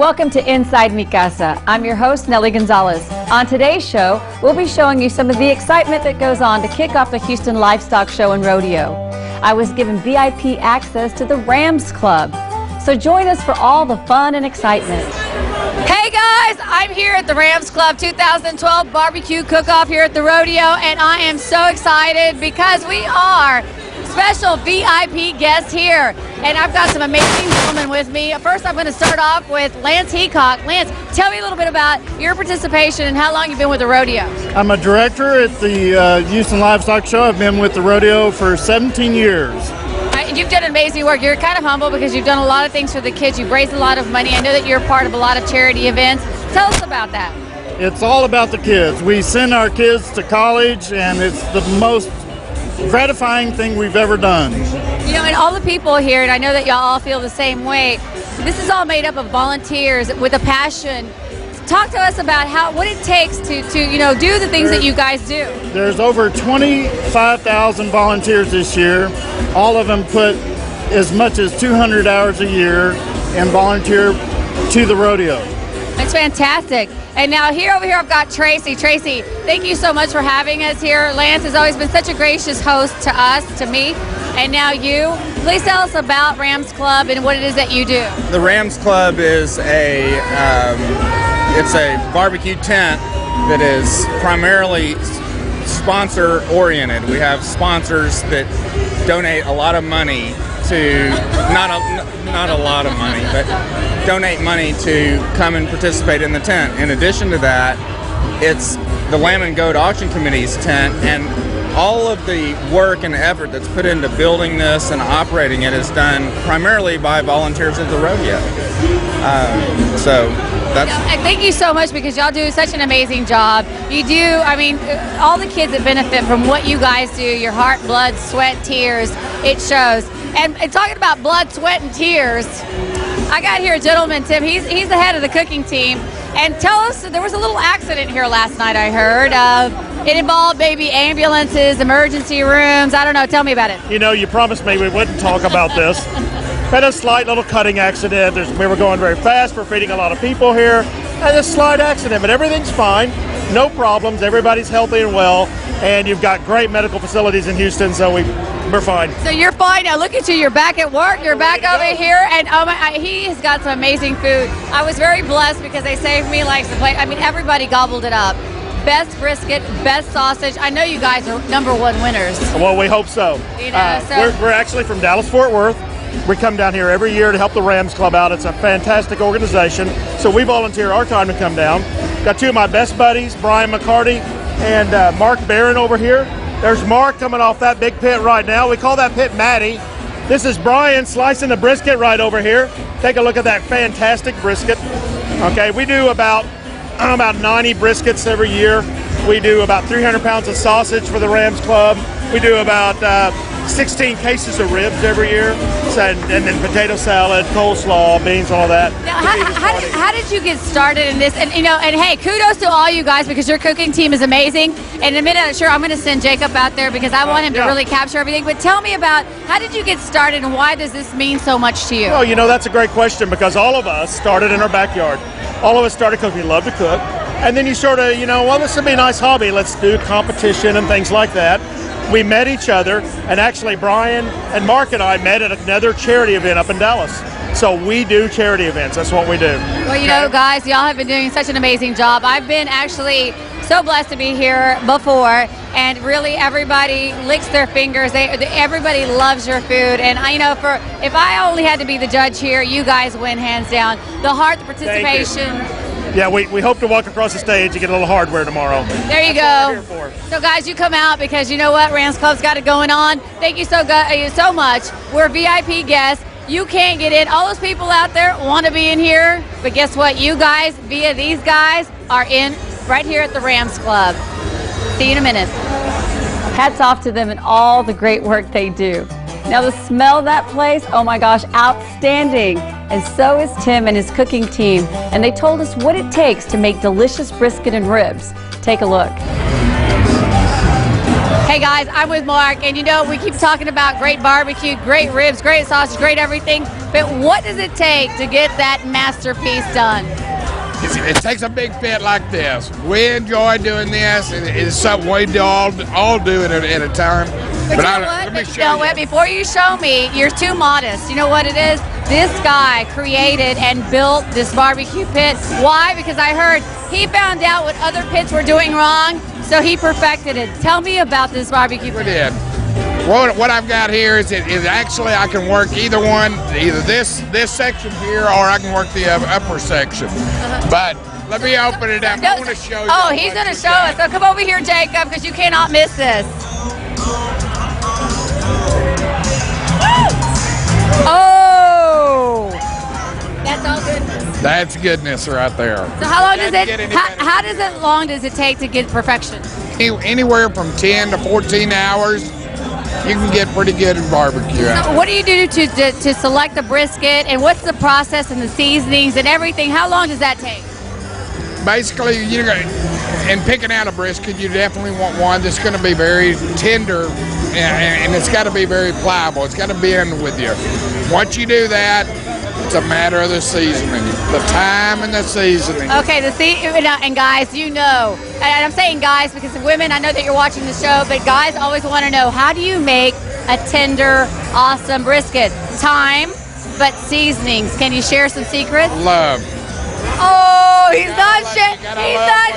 Welcome to Inside Mi Casa. I'm your host, Nellie Gonzalez. On today's show, we'll be showing you some of the excitement that goes on to kick off the Houston Livestock Show and Rodeo. I was given VIP access to the Rams Club. So join us for all the fun and excitement. Hey guys, I'm here at the Rams Club 2012 barbecue cook-off here at the rodeo, and I am so excited because we are special VIP guests here, and I've got some amazing gentlemen with me. First, I'm going to start off with Lance Heacock. Lance, tell me a little bit about your participation and how long you've been with the rodeo. I'm a director at the Houston Livestock Show. I've been with the rodeo for 17 years. You've done amazing work. You're kind of humble because you've done a lot of things for the kids. You've raised a lot of money. I know that you're part of a lot of charity events. Tell us about that. It's all about the kids. We send our kids to college, and it's the most gratifying thing we've ever done. You know, and all the people here, and I know that y'all all feel the same way, this is all made up of volunteers with a passion. Talk to us about what it takes to do the things that you guys do. There's over 25,000 volunteers this year. All of them put as much as 200 hours a year and volunteer to the rodeo. That's fantastic. And now over here I've got Tracy. Tracy, thank you so much for having us here. Lance has always been such a gracious host to us, to me, and now you. Please tell us about Rams Club and what it is that you do. The Rams Club is it's a barbecue tent that is primarily sponsor oriented. We have sponsors that donate a lot of money to, not a lot of money, but donate money to come and participate in the tent. In addition to that, it's the Lamb and Goat Auction Committee's tent, and all of the work and effort that's put into building this and operating it is done primarily by volunteers at the rodeo. Thank you so much, because y'all do such an amazing job. You do, all the kids that benefit from what you guys do, your heart, blood, sweat, tears, it shows. And talking about blood, sweat, and tears, I got here a gentleman, Tim, he's the head of the cooking team. And tell us, there was a little accident here last night, I heard. It involved maybe ambulances, emergency rooms. I don't know, tell me about it. You know, you promised me we wouldn't talk about this. Had a slight little cutting accident. We were going very fast. We're feeding a lot of people here. And a slight accident, but everything's fine. No problems. Everybody's healthy and well. And you've got great medical facilities in Houston, so we're fine. So you're fine now. Look at you. You're back at work. You're back over here. And he has got some amazing food. I was very blessed because they saved me like the plate. Everybody gobbled it up. Best brisket, best sausage. I know you guys are #1 winners. Well, we hope so. You know, we're actually from Dallas-Fort Worth. We come down here every year to help the Rams Club out. It's a fantastic organization. So we volunteer our time to come down. Got two of my best buddies, Bryan and Mark Barron over here. There's Mark coming off that big pit right now. We call that pit Maddie. This is Bryan slicing the brisket right over here. Take a look at that fantastic brisket. Okay, we do about 90 briskets every year. We do about 300 pounds of sausage for the Rams Club. We do about 16 cases of ribs every year, and then potato salad, coleslaw, beans, all that. Now, how did you get started in this? And hey, kudos to all you guys, because your cooking team is amazing. And in a minute, sure, I'm going to send Jacob out there because I want him to really capture everything. But tell me about, how did you get started, and why does this mean so much to you? Well, that's a great question, because all of us started in our backyard. All of us started cooking. We love to cook. And then you sort of, well, this would be a nice hobby. Let's do competition and things like that. We met each other, and actually Bryan and Mark and I met at another charity event up in Dallas. So we do charity events. That's what we do. Well, guys, y'all have been doing such an amazing job. I've been actually so blessed to be here before, and really everybody licks their fingers. Everybody loves your food, and if I only had to be the judge here, you guys win hands down. The heart, the participation. Yeah, we hope to walk across the stage and get a little hardware tomorrow. There you go. So guys, you come out, because you know what? Rams Club's got it going on. Thank you so much. We're VIP guests. You can't get in. All those people out there want to be in here, but guess what? You guys, via these guys, are in right here at the Rams Club. See you in a minute. Hats off to them and all the great work they do. Now the smell of that place, oh my gosh, outstanding. And so is Tim and his cooking team. And they told us what it takes to make delicious brisket and ribs. Take a look. Hey guys, I'm with Mark, and you know, we keep talking about great barbecue, great ribs, great sausage, great everything, but what does it take to get that masterpiece done? It takes a big fit like this. We enjoy doing this. It's something we all do it at a time. But you know what? Before you show me, you're too modest. You know what it is? This guy created and built this barbecue pit. Why? Because I heard he found out what other pits were doing wrong, so he perfected it. Tell me about this barbecue pit. We did. What I've got here is actually I can work either one, either this section here, or I can work the upper section. But let me open it up. I want to show you. Oh, he's going to show us. So come over here, Jacob, because you cannot miss this. Oh, that's all goodness. That's goodness right there. So how long does it take to get perfection? Anywhere from 10 to 14 hours. You can get pretty good in barbecue. So what do you do to select the brisket, and what's the process and the seasonings and everything? How long does that take? Basically, in picking out a brisket, you definitely want one that's going to be very tender, and it's got to be very pliable. It's got to bend with you. Once you do that, it's a matter of the seasoning, the time and the seasoning. Okay, and guys, you know, and I'm saying guys because of women, I know that you're watching the show, but guys always want to know, how do you make a tender, awesome brisket? Time, but seasonings. Can you share some secrets? Love. Oh, he's not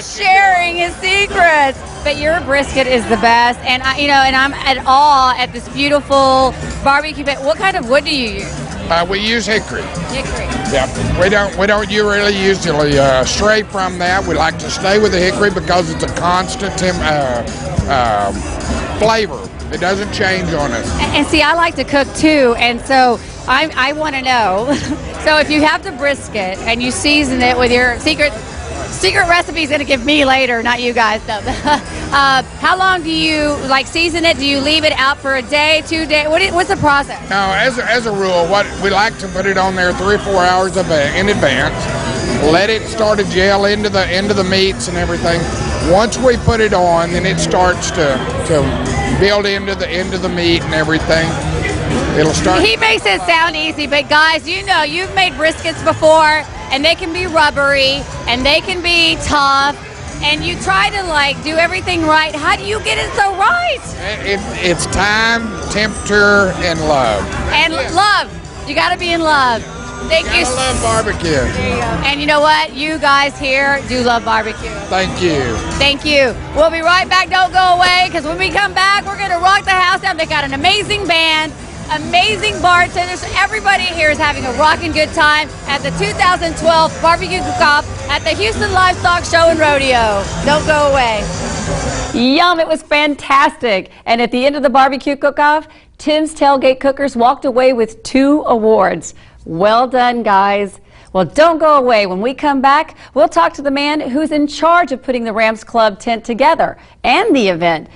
sharing his secrets. But your brisket is the best, and I'm at awe at this beautiful barbecue pit. What kind of wood do you use? We use hickory. Hickory. Yeah, we don't really usually stray from that. We like to stay with the hickory because it's a constant flavor. It doesn't change on us. And see, I like to cook too, and so I want to know. So if you have the brisket and you season it with your secret recipe is going to give me later, not you guys. No. How long do you season it? Do you leave it out for a day, 2 days? What's the process? No, as a rule, what we like to put it on there 3 or 4 hours in advance. Let it start to gel into the meats and everything. Once we put it on, then it starts to build into the meat and everything. It'll start. He makes it sound easy, but guys, you know, you've made briskets before, and they can be rubbery, and they can be tough, and you try to do everything right. How do you get it so right? It's time, temperature, and love. And love. You got to be in love. Thank you. I love barbecue. There you go. And you know what? You guys here do love barbecue. Thank you. Thank you. We'll be right back. Don't go away, because when we come back, we're going to rock the house down. They got an amazing band, amazing bartenders. Everybody here is having a rockin' good time at the 2012 Barbecue Cook-Off at the Houston Livestock Show and Rodeo. Don't go away. Yum, it was fantastic. And at the end of the Barbecue Cook-Off, Tim's Tailgate Cookers walked away with 2 awards. Well done, guys. Well, don't go away. When we come back, we'll talk to the man who's in charge of putting the Rams Club tent together and the event.